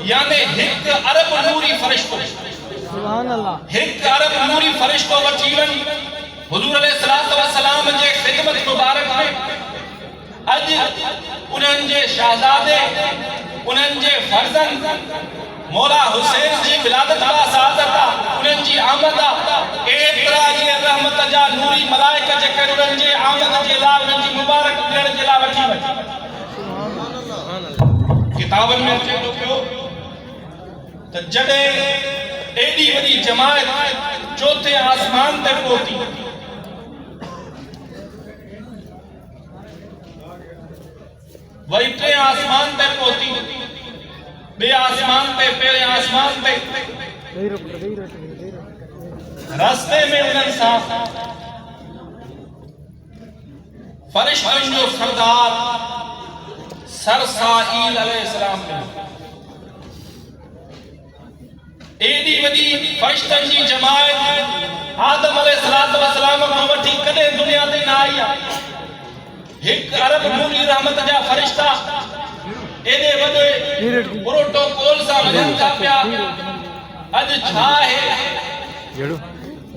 यानी हिक अरब नूरी फरिश्तो सुभान अल्लाह हिक अरब नूरी फरिश्तो वठी वञी हुजूर अलैहिस्सलातु वस्सलाम जे खिदमत मुबारक में अज उन्हनि जे शहजादे उन्हनि जे फर्जंद मौला हुसैन जी विलादत बा सादत उन्हनि जी आमद एतरा ये रहमत जा नूरी मलाइका जे कर उन्हनि जे आमद जे ला उन्हनि जी मुबारक ॾियण जे ला वठी वञी किताबन में अचे तो पियो त जडे एडी वडी जमात चौथे आसमान ते पहुती वही टे आसमान पे पहुती बे आसमान पे पहले आसमान पे रास्ते में उन्हनि सां फरिश्तनि जो सरदार सरसाइल अलैहिस्सलाम ने एडी वडी फरिश्तनि जी जमात आदम अलैहिस्सलातु वस्सलाम को वठी कदे दुनिया ते ना आई आहे एक अरब नूरी रहमत जा फरिश्ता एडे वडे प्रोटोकॉल सा वजन था पिया अज छा है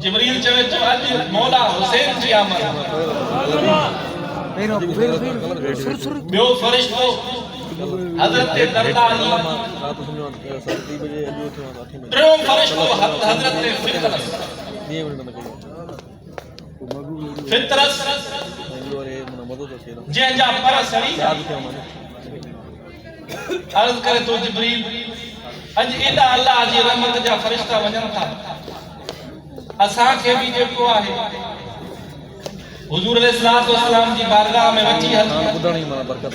जिब्रील चवे तो अज मौला हुसैन जी आमद बियो फरिश्तो हजरत दरदा अली टियों फरिश्तो हजरत फितरस जंहिंजा पर सड़ी अर्ज करे तो जिब्रील अज एडा अल्लाह जी रहमत जा फरिश्ता वजन था असा के भी जेको आहे हुजूर अलैहिस्सलातु वस्सलाम जी बारगाह में वठी हल बुधणी मां बरकत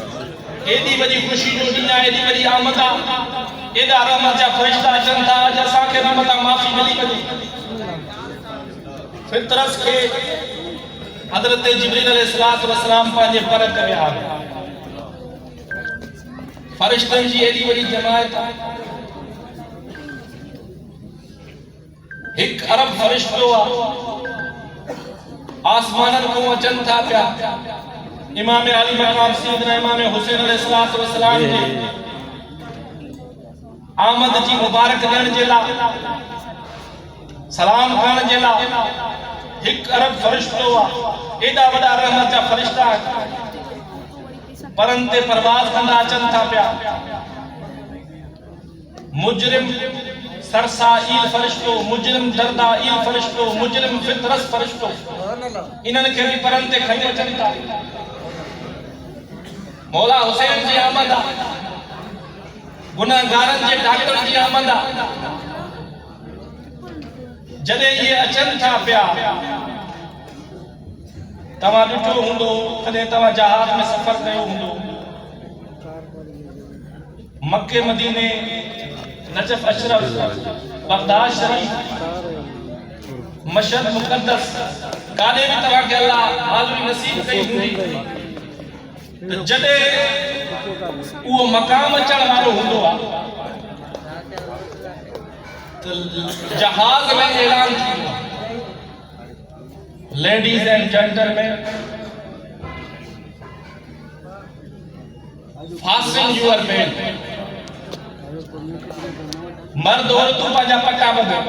एडी वडी खुशी जो ॾींहुं आहे एडी वडी आमद आहे एडा रहमत जा फरिश्ता अचनि था अज असा के रहमत माफ़ी मिली वञे फितरस के हजरत जिब्रील अलैहिस्सलातु वस्सलाम पांजे पर ते विया फरिश्तनि जी एडी वडी जमात हिक अरब फरिश्तो आसमानन को अचन था पिया इमाम अली मकाम सैयदना इमाम हुसैन अलैहिस्सलातु वस्सलाम जी आमद जी मुबारक ॾियण जे ला सलाम करण जे ला हिक अरब फरिश्तो एडा वडा रहमत जा फरिश्ता परन ते परवाज कंदा अचन था पिया मुजरिम सरसाइल फरिश्तो मुजरिम दरदाइल फरिश्तो मुजरिम फितरस फरिश्तो इन्हनि खे भी परन ते खणी अचन था मौला हुसैन जी आमद गुनाहगारन जे डॉक्टर जी आमद जदे ये अचन था पिया तवा ॾिठो हूंदो कदे तवा जहाज में सफ़र कयो हूंदो मक्के मदीने नजफ अशरफ बगदाद शरीफ मशहद मुकद्दस काले भी तवा के अल्लाह हाज़िरी नसीब कई हूंदी त जदे वो मकाम अचण वालो हूंदो आहे जहाज में ऐलान किया ladies and gentleman fasten your belt मर्द औरतों पंहिंजा पटा बंधो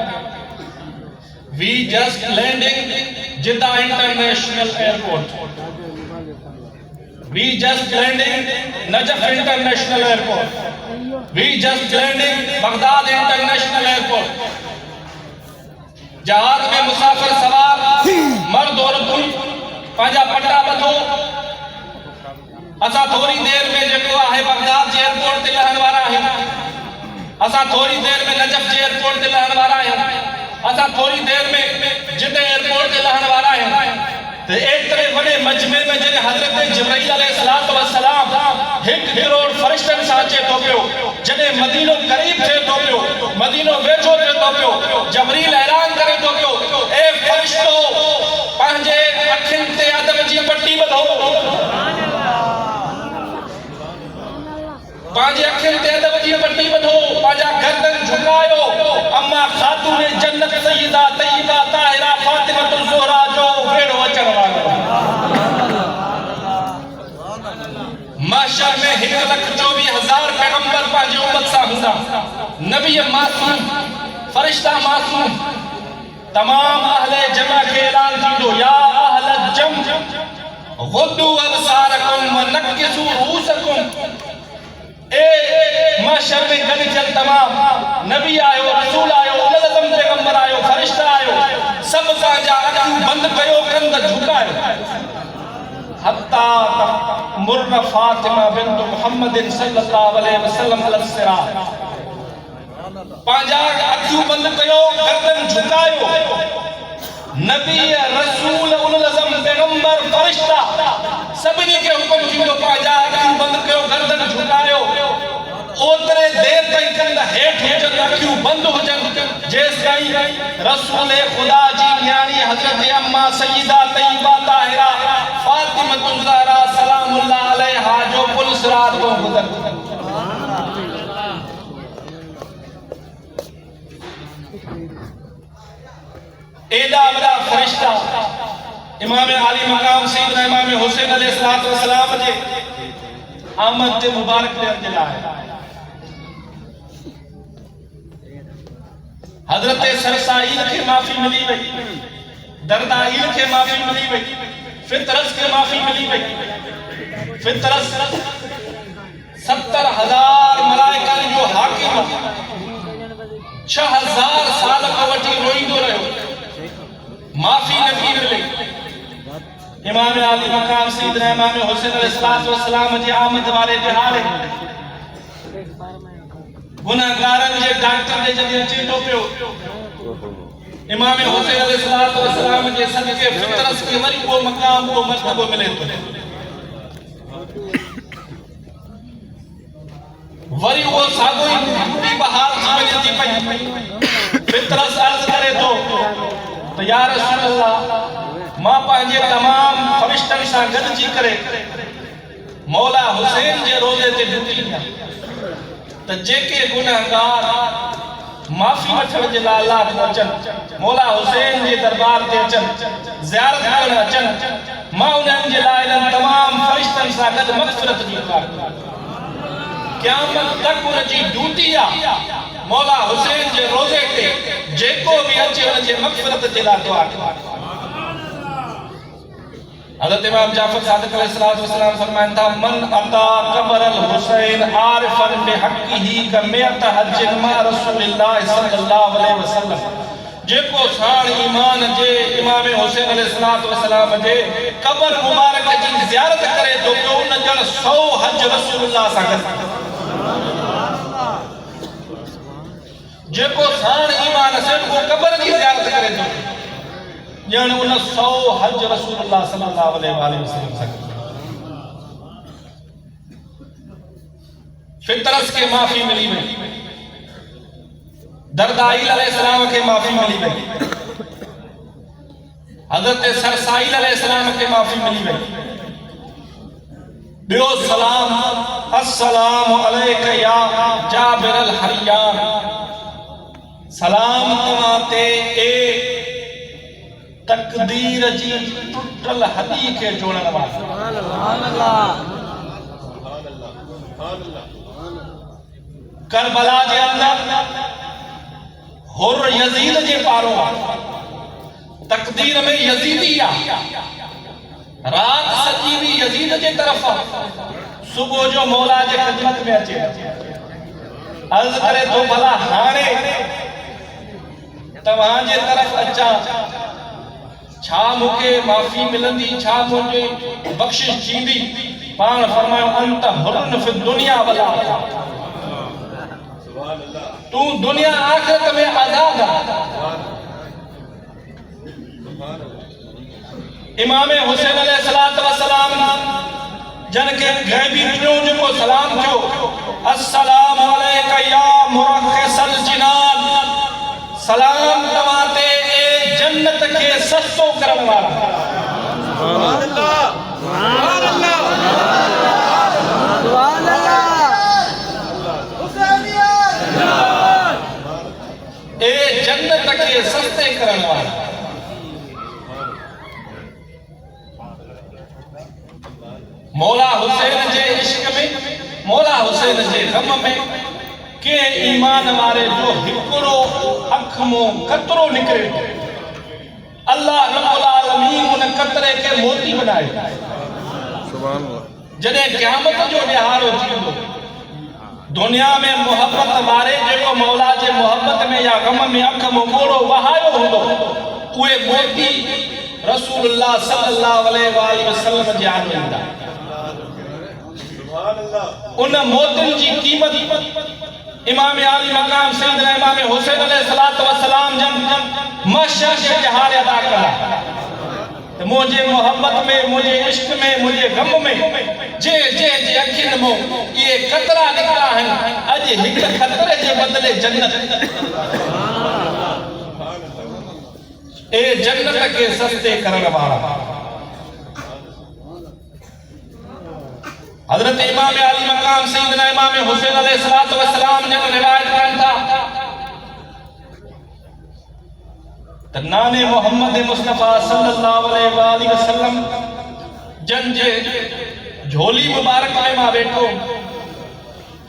we just landing Jeddah international airport we just landing Najaf international airport We just landing Baghdad international airport जहाज में मुसाफिर सवार मर्द औरतूं पंहिंजा पटा बंधो असा थोड़ी देर में जेको आहे बगदाद जे एयरपोर्ट ते लहण वारा आहियूं असा थोड़ी देर में नजफ जे एयरपोर्ट ते लहण वारा आहियूं असा थोड़ी देर में जिद्दा एयरपोर्ट ते लहण वारा आहियूं ते एतरे वडे मजमे में जॾहिं हज़रत जिब्रील अलैहिस्सलातु वस्सलाम 1 करोड़ फरिश्तनि सां अचे तो पियो जॾहिं मदीनो करीब थे तो पियो मदीनो वेझो थे तो पियो जिब्रील ऐलान करे तो पियो ए फरिश्तो पंहिंजे अखियुनि ते अदब जी पट्टी ॿधो पंहिंजे अखियुनि ते अदब जी पट्टी ॿधो पंहिंजा गर्दन झुकायो अम्मा खातून जन्नत सय्यदा तय्यबा ताहिरा फातिमतुल ज़ुहरा जो वेड़ो अचण वारो महशर में 1,24,000 पैगंबर पंहिंजी उम्मत सां हूंदा नबी मासूम, फरिश्ता मासूम, तमाम अहले जमा के ऐलान थींदो, या अहल जम गुद्दू अबसारकुम व नक्किसू रूसकुम। ए माशर में गॾु थियल तमाम नबी आयो, रसूल आयो, उलुल अज़म पैगंबर आयो, फरिश्ता आयो, सब पंहिंजा अखियूं बंदि कयो, कंध झुकायो। हत्ता मुर्र फातिमा बिन्त मुहम्मदिन सल्लल्लाहु अलैहि वसल्लम अल सिरात, पंहिंजा अखियूं बंदि कयो, गर्दन झुकायो। नबी, रसूल, उलुल अज़म पैगंबर, फरिश्ता सभिनी खे हुकुम थींदो, पंहिंजा अखियूं बंदि कयो, गर्दन झुकायो। ओतिरे देर ताईं कंध हेठि हुजनि, अखियूं बंदि हुजनि, जेसि ताईं रसूल ख़ुदा जी न्याणी हज़रत अम्मा सय्यदा तय्यबा ताहिरा फातिमतुल ज़हरा सलामुल्लाह अलैहा जो पुल सिरात को गुज़रती। एडा वड़ा फरिश्ता इमाम आली मकाम सैयदना इमाम हुसैन अलैहिस्सलातु वस्सलाम जे आमद जे मुबारक ॾियण जे लाइ हज़रत सरसाईल खे माफ़ी मिली वई, दरदाईल खे माफ़ी मिली वई, फितरस खे माफ़ी मिली वई। फितरस 70,000 मलाइकनि जो हाकिम 6000 साल खां वठी रोईंदो रहियो, माफ़ी न थी मिली। इमाम आली मकाम सैयदना इमाम हुसैन अलैहिस्सलातु वस्सलाम जे आमद वारे दिहाड़े गुनाहगारनि जे डॉक्टर जे जॾहिं अचे थो पियो, इमाम हुसैन अलैहिस्सलातु वस्सलाम जे सदके फितरस खे वरी को मकाम, को मर्तबो मिले थो। वरी वो साॻियो ई ड्यूटी बहाल थी वञे थी पई। फितरस अर्ज़ करे थो त या रसूल अल्लाह, मां पंहिंजे तमाम फरिश्तनि सां गॾिजी करे मौला हुसैन जे रोज़े ते ड्यूटी ॾियां, त जेके गुनाहगार माफ़ी वठण जे लाइ अल्लाह को अचनि, मौला हुसैन जे दरबार ते अचनि, ज़ियारत करण अचनि, मां उन्हनि जे लाइ इन्हनि तमाम फरिश्तनि सां गॾु मग़फ़िरत जी दुआ कयां। क़यामत तक उन जी ड्यूटी आहे मौला हुसैन जे रोज़े ते जेको भी अचे उन जे मग़फ़िरत जे लाइ दुआ कयां। हज़रत इमाम जाफ़र सादिक़ अलैहिस्सलातु वस्सलाम फरमाइनि था, मन अता क़ब्र अल हुसैन आरिफन बिहक़्क़िही कमियत हज्जिन मा रसूलिल्लाह सल्लल्लाहु अलैहि वसल्लम। जेको साण ईमान जे इमाम हुसैन अलैहिस्सलातु वस्सलाम जे क़ब्र मुबारक जी ज़ियारत करे तो उन जण 100 हज रसूलुल्लाह सां गॾु। जेको साण ईमान से को क़ब्र जी ज़ियारत करे तो ॼण उन 100 हज रसूलुल्लाह सल्लल्लाहु अलैहि वसल्लम सां गॾु। फितरस के माफ़ी मिली वई, दरदाईल अलैहिस्सलाम के माफ़ी मिली वई, हज़रत सरसाईल अलैहिस्सलाम के माफ़ी मिली वई। बियो सलाम, अस्सलामु अलैका या जाबिर अल हरियान, सलाम तव्हां ते ए तकदीर जी टुटल हदी के जोड़न वाला। करबला जे अंदर हुर यजीद जे पारो तकदीर में यजीदी आ, रात सजी भी यजीद जे तरफ सुबह जो मौला जे खिदमत में अचे, अर्ज करे तो भला हाणे तव्हां जे तरफ अचा, छा मूंखे माफ़ी मिलंदी, छा मुझे बख्शिश थींदी? पाण फरमायो अंत हुरन फि दुनिया वल आखिरत, तू दुनिया आखिरत में आजाद है। इमाम हुसैन अलैहिस्सलातु वस्सलाम जन के गैबी ॾिनो जेको सलाम थियो, अस्सलामु अलैका या मुरख्खिसल जिनान, सलाम तव्हां ते ए जन्नत के सस्तो करण वाला। सुभान अल्लाह, सुभान अल्लाह, सुभान अल्लाह, हुसैनियत ए जन्नत के सस्ते करण वाला। मौला हुसैन जे इश्क में, मौला हुसैन जे गम में के ईमान वारे जो हिकिड़ो अख मो कतरो निकरे अल्लाह रब्बुल आलमीन उन कतरे के मोती बनाए। सुभान अल्लाह। जॾहिं क़यामत जो ॾिहाड़ो थींदो दुनिया में मोहब्बत वारे जेको मौला जे मोहब्बत में या गम में अख मोगोड़ो वहायो हूंदो उहे मोती रसूलुल्लाह सल्लल्लाहु अलैहि वसल्लम जे आन ईंदा। उन मोतिन जी कीमत इमाम आली मकाम सैयदना इमाम हुसैन अलैहिस्सलातु वस्सलाम जन महशर के जहार अदा कला। तो मुझे मोहब्बत में, मुझे इश्क में, मुझे गम में जे जे जे अखिन मो ये कतरा निकला है अज हिक खतरे जे बदले जन्नत ए जन्नत के सस्ते करने वाला हजरत इमाम आली मकाम सैयदना इमाम हुसैन अलैहिस्सलातु वस्सलाम ने रिवायत करन था नाने मोहम्मद मुस्तफा सल्लल्लाहु अलैहि वसल्लम जन जे झोली मुबारक में मां बैठो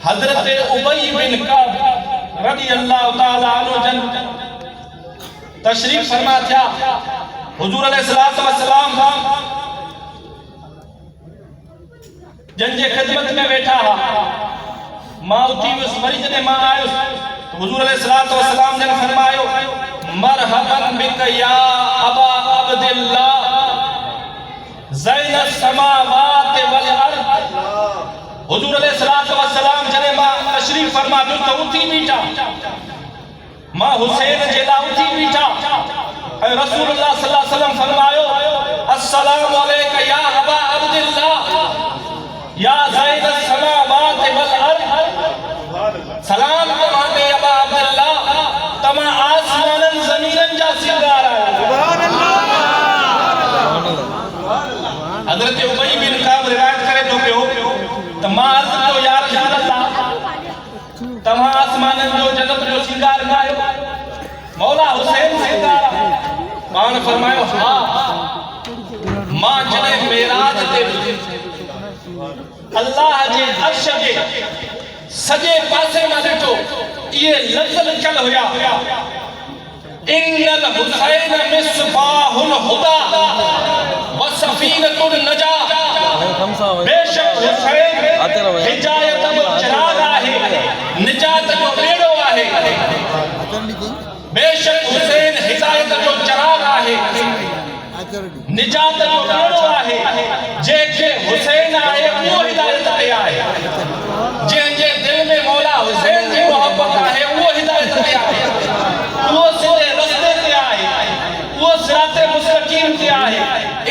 हजरत उबई बिन कअब रज़ी अल्लाह तआला अन्हु जन तशरीफ फरमा था हुजूर अलैहिस्सलातु वस्सलाम जन जे खिदमत में बैठा हा मां उठी उस मरीज ने मां आयो तो हुजूर अलैहिस्सलातु वस्सलाम ने फरमायो मरहबन बिक या अबा अब्दुल्लाह ज़ैन समावात वल अर्द। हुजूर अलैहिस्सलातु वस्सलाम जने मां तशरीफ फरमा तो उठी बीठा मां हुसैन जेला उठी बीठा ऐं रसूलुल्लाह सल्लल्लाहु अलैहि वसल्लम फरमायो अस्सलामु अलैका या अबा अब्दुल्लाह या ज़ैन समावात वल अर्द। सलाम तमाते अबा अब्दुल्लाह तमा आसमानन जमीनन जा सिंगार आयो। सुभान अल्लाह। हजरत उबई बिन कअब रिवायत करे तो पियो तमा अर्ज तो या रसूल अल्लाह तमा आसमानन जो जन्नत जो सिंगार आयो मौला हुसैन सिंगार पान फरमायो हां मां जने मेराज ते अल्लाह जे अर्श के सजे पासे में ॾिठो ये लफ़्ज़ लिखल हुया इन्नल हुसैन मिसबाहुल हुदा व सफीनतुन नजा। बेशक हुसैन हिदायत जो चिराग आहे निजात जो बेड़ो आहे। बेशक हुसैन हिदायत जो चिराग आहे निजात जो बेड़ो आहे। जेके हुसैन आहे वो हिदायत ते आहे। जे दिल में मौला हुसैन जी मोहब्बत आहे वो हिदायत ते आहे वो सीधे रास्ते ते आहे वो सिराते मुस्तकीम ते आहे।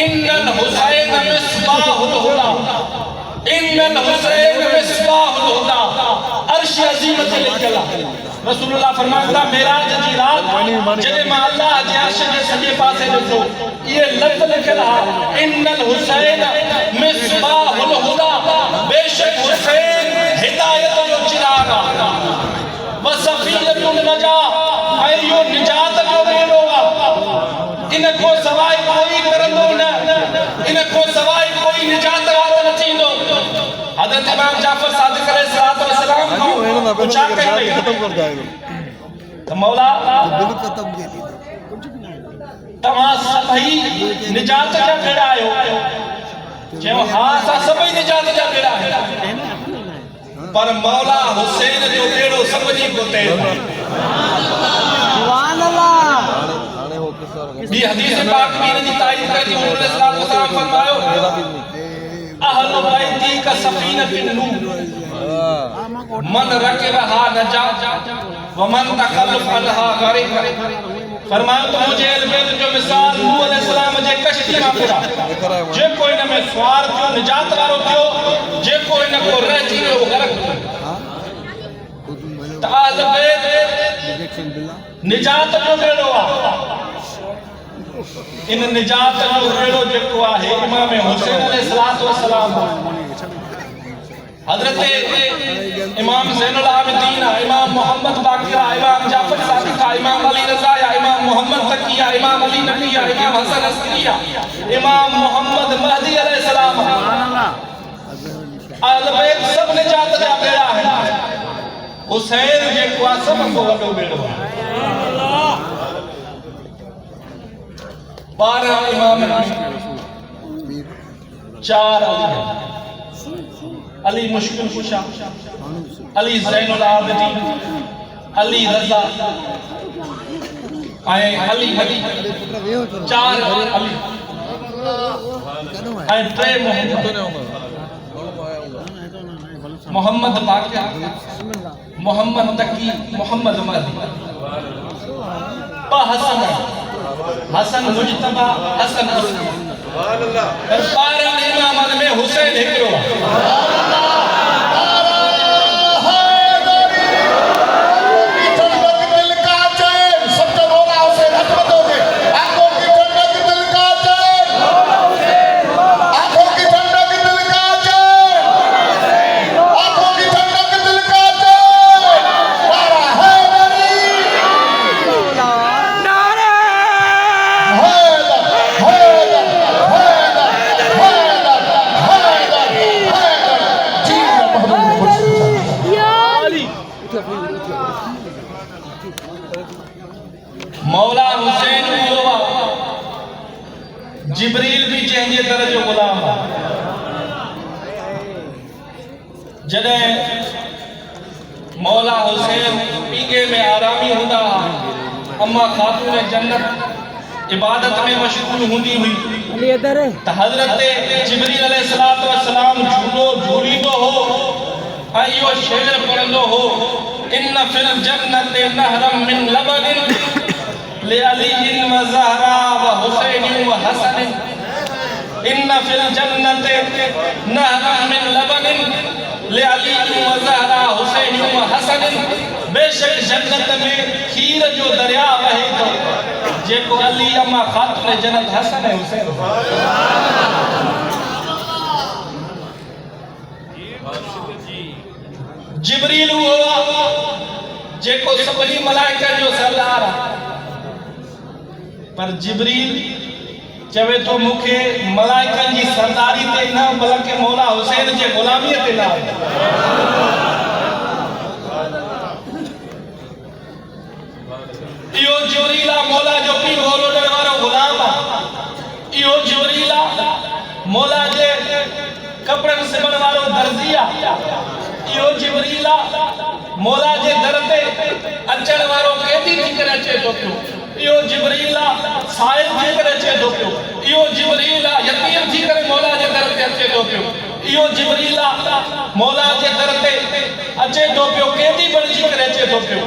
इन्नल हुसैन मिसबाहुल हुदा इन्नल हुसैन मिसबाहुल हुदा अर्श अजीम ते लिखल रसूलुल्लाह फरमाता मेराज जी रात जदे मां अल्लाह जे अर्श जे सजे पासे ॾिठो ये लफ़्ज़ लिखल आहे इन्नल हुसैन मिसबाहुल हुदा। बेशक हुसैन हिदायत जो चिराग आहे व सफीनतुन नजा ऐं यो निजात जो बेड़ो आहे। इन को सवाइ कोई करंदो न इन को सवाइ कोई निजात वारो न थींदो। हज़रत इमाम जाफर सादिक अलैहिस्सलातु वस्सलाम को पूछा कई तो मौला तव्हां सभई निजात जा बेड़ा आयो चयो हां असां सभई निजात जा बेड़ा आहियूं पर मौला हुसैन जो बेड़ो सभनी को ते। सुभान अल्लाह। बी हदीस पाक में जी तारीफ करती हुजूर सल्लल्लाहु अलैहि वसल्लम फरमायो अहलु बैती का सफीनतुन नूह मन रकबहा नजा व मन तखल्लफ अनहा गरीक। फरमायो तो मुझे अलबैत जो मिसाल नूह अलैहिस्सलाम जे कश्ती में पूरा जे कोई न में सवार थियो निजात वारो थियो जे कोई न को रह थी वो गरक ताल निजात जो बेड़ो आ। इन निजात जो बेड़ो जेको आहे इमाम हुसैन अलैहिस्सलातु वस्सलाम हजरत इमाम ज़ैनुल आबिदीन इमाम मोहम्मद बाकिर इमाम जाफर सादिक इमाम अली रज़ा इमाम मोहम्मद तकिया इमाम अली नकिया इमाम हसन अस्करिया इमाम मोहम्मद महदी अलैहिस्सलाम अहले बैत सब निजात जा बेड़ा है। हुसैन जेको आहे सभ खां वॾो बेड़ो आहे। 12 इमाम 4 अली मुश्किल कुशा, अली ज़ैनुल आबिदीन, अली रज़ा ऐं अली हली 4 अली ऐं 3 मोहम्मद बाक़िर, मोहम्मद तकी, मोहम्मद महदी। 2 हसन, हसन मुजतबा, हसन हुसैन। 12 इमामनि में हुसैन हिकिड़ो आहे। मौला हुसैन जिब्रील भी जंहिंजे दर जो गुलाम आहे। जॾहिं मौला हुसैन पींगे में आरामी हूंदा, अम्मा खातून जन्नत इबादत में मशगूल हूंदी हुई, त हज़रत जिब्रील अलैहिस्सलातु वस्सलाम झूलो झूलींदो हो ऐं इहो शेर पढ़ंदो हो, इन फिल जन्नति नहरम मिन लबनिन लिअली व ज़हरा व हुसैन व हसन। इन फिल जन्नति नहरम मिन लबनिन लिअली व ज़हरा हुसैन व हसन। बेशक जन्नत में खीर जो दरिया वहे थो, जेको अली अम्मा खातून जन्नत हसन ऐं हुसैन। जिब्रील उहो आहे जेको सभिनी मलाइकनि जो सरदार आहे, पर जिब्रील चवे तो मूंखे मलाइकनि जी सरदारी ते न बल्कि मौला हुसैन जे ग़ुलामीअ ते न आहे। इहो जिब्रील आहे मौला जो पीर होलण वारो ग़ुलाम आहे। इहो जिब्रील आहे मौला जे कपड़नि सिबण वारो दर्जी आहे। इहो जिब्रील आहे मौला जे दर ते अचण वारो कैदी थी करे अचे थो पियो। इहो जिब्रील आहे साहिब थी करे अचे थो पियो। इहो जिब्रील आहे यतीम थी करे मौला जे दर ते अचे थो पियो। इहो जिब्रील आहे मौला जे दर ते अचे थो पियो, कैदी बणिजी करे अचे थो पियो।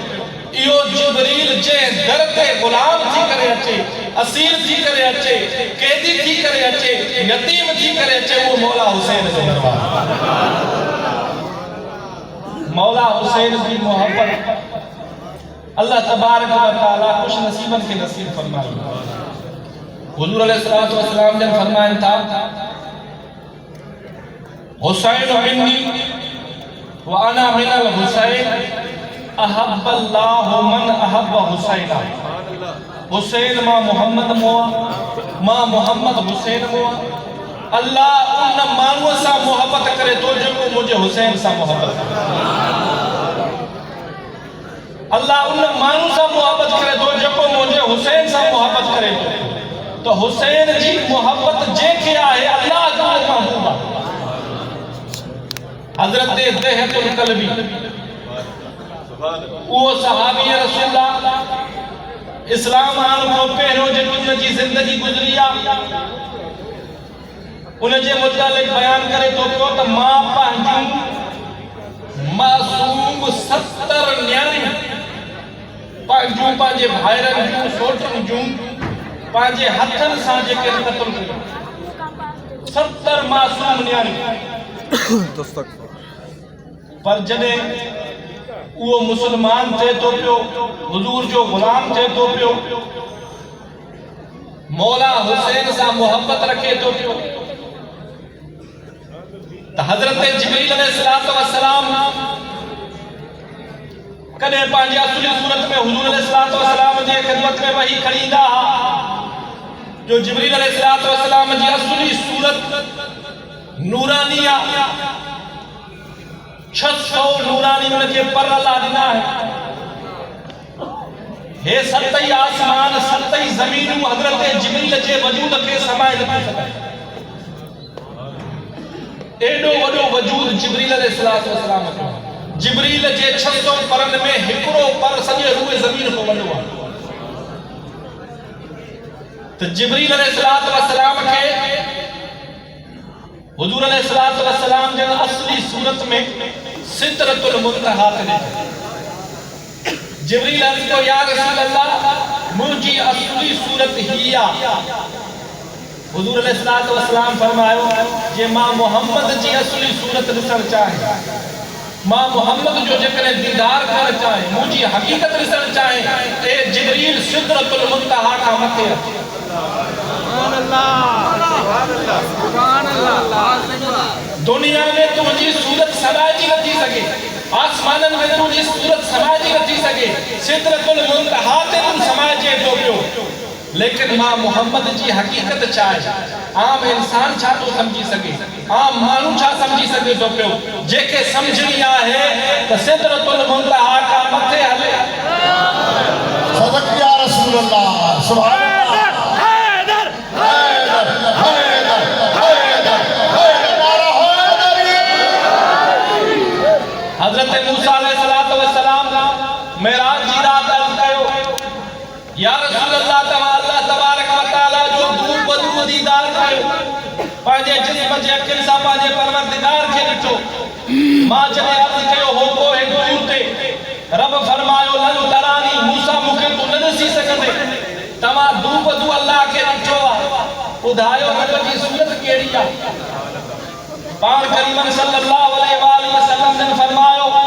इहो जिब्रील जे दर ते ग़ुलाम थी करे अचे, असीर थी करे अचे, कैदी थी करे अचे, यतीम थी करे अचे, उहो मौला हुसैन जो दरबार। मौला हुसैन की मोहब्बत अल्लाह तबारक व तआला खुश नसीबन के नसीब फरमाई। हुजूर अलैहिस्सलातु वस्सलाम ने फरमाया था, हुसैन मिन्नी व अना मिनल हुसैन अहब्बल्लाहु मन अहब्ब हुसैना। हुसैन मां मोहम्मद मोआ, मां मोहम्मद हुसैन मोआ। अल्लाह उन माण्हूअ सां मोहब्बत करे थो जेको मुंहिंजे हुसैन सां मोहब्बत करे। अल्लाह उन माण्हू सां मोहब्बत करे थो जेको मुंहिंजे हुसैन सां मोहब्बत करे थो। तो हुसैन जी मोहब्बत जंहिंखे आहे अल्लाह जो महबूब आहे। हज़रत दहतुल कल्बी उहो सहाबी रसूलुल्लाह इस्लाम आने खां पहिरियों जेकी उन जी ज़िंदगी गुज़री आहे उन जे मुतालिक़ बयान करे थो पियो त मां पंहिंजूं मासूम 70 न्याणियूं पंहिंजूं पंहिंजे भाइरनि जूं सोटुनि जूं पंहिंजे हथनि सां जेके क़त्ल कयूं 70 मासूम न्याणियूं। पर जॾहिं उहो मुसलमान थिए थो पियो, हुजूर जो ग़ुलाम थिए थो पियो, मौला हुसैन सां मोहब्बत रखे थो पियो, त हज़रत जिब्रील अलैहिस्सलातु वस्सलाम कॾहिं पंहिंजे असली सूरत में हुजूर अलैहिस्सलातु वस्सलाम जी ख़िदमत में वही खणींदा जो जिब्रील अलैहिस्सलातु वस्सलाम जी असली सूरत नूरानी आहे। 600 नूरानी उनके पर अल्लाह दिना है। हे सतई आसमान सतई ज़मीन हज़रत जिब्रील जे वजूद के समाए नथी सघे। एडो वडो वजूद जिब्रील अलैहिस्सलातु वस्सलाम जो। जिब्रील जे 600 परन में हिकड़ो पर सॼे रूए ज़मीन को वॾो आहे। तो जिब्रील अलैहिस्सलातु वस्सलाम के हुजूर अलैहिस्सलातु वस्सलाम जन असली सूरत में सिदरतुल मुंतहा ते जिब्रील अर्ज़ को या रसूल अल्लाह मुझी असली सूरत ही आ। हुजूर अलैहिस्सलातु वस्सलाम फरमायो जे मां मोहम्मद जी असली सूरत ॾिसण चाहे, मां मोहम्मद जो जेकॾहिं दीदार करण चाहे, मुझी हकीकत ॾिसण चाहे, ए जिब्रील सिदरतुल मुंतहा खां मथे अचे। सुभान अल्लाह। दुनिया में तुझी सूरत समाजी नथी सके, आसमानन में तुझी सूरत समाजी नथी सके, सिदरतुल मुंतहा ते तू समाजे तो पियो। लेकिन मां मोहम्मद जी हकीकत चाहे, आम इंसान छा तो समझी सके, आम मानू छा समझी सके तो पियो। जेके समझनी आहे त सिदरतुल मुंतहा खां मथे हले। सदक या रसूल अल्लाह। सुभान अल्लाह। हज़रत मूसा अलैहिस्सलातु वस्सलाम मेराज जी रात अर्ज़ कयो या रसूल अल्लाह तवाला अल्लाह तबारक व तआला जो दूर बदू दीदार कयो, पंहिंजे जिस्म जे अखियुनि सां पंहिंजे परवरदिगार खे ॾिठो। मां जॾहिं अर्ज़ कयो हो को हिकु दूर ते रब फरमायो लन तरानी, मूसा मूंखे तू न ॾिसी सघंदे, तव्हां दूर बदू अल्लाह खे ॾिठो आहे, ॿुधायो रब जी सूरत कहिड़ी आहे। पाण करीम सल्लल्लाहु अलैहि वसल्लम ने फरमाया